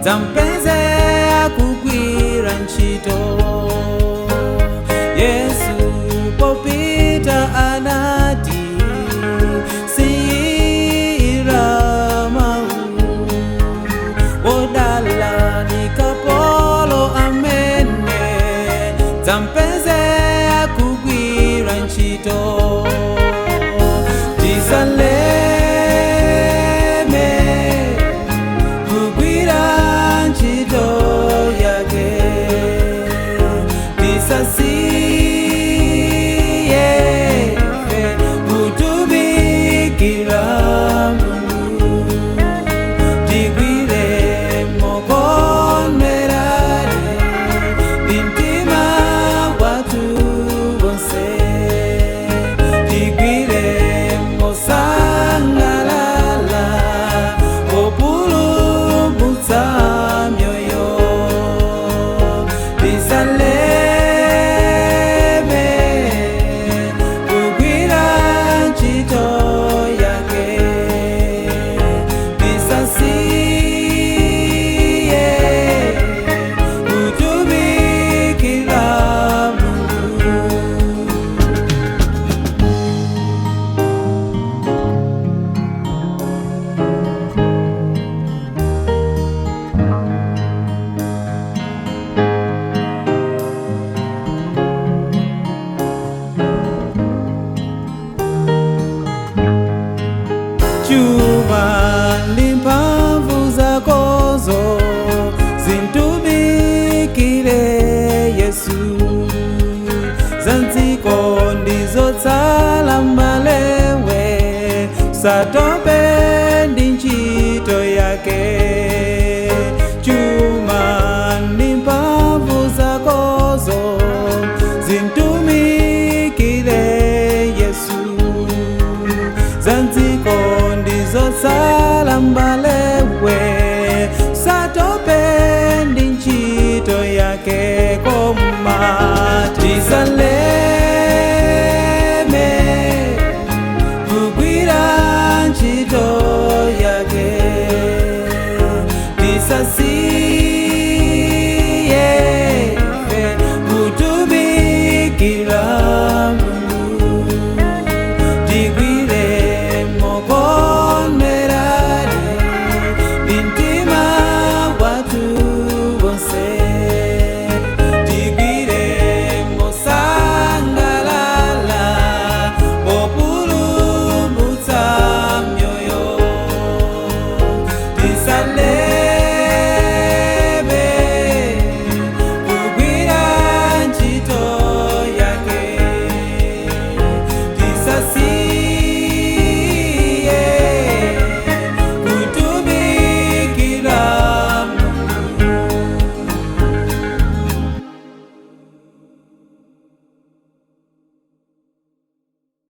tampeze akugwira ntchito. Yesu popita anati siyira mawu, wodala ni kapolo amene tampeze akugwira ntchito. Tisaleme kugwira ntchito yake, tisasiye kutumikira Mulungu. Tigwire mokomerane mtima watu wonse, tigwire mosangalala populumutsa myoyo. Tisaleme kugwira ntchito yake, tisasiye kutumikira Mulungu. Chuma ndi mphamvu zakozo zintumikire Yesu, zanziko ndizotsala mbalewe, satope ndi ntchito yake. Chuma ndi mphamvu zakozo zintumikire Yesu, zanziko ndizotsala mbalewe, satope ndi ntchito yake. Koma tisaleme kugwira ntchito yake, tisasiye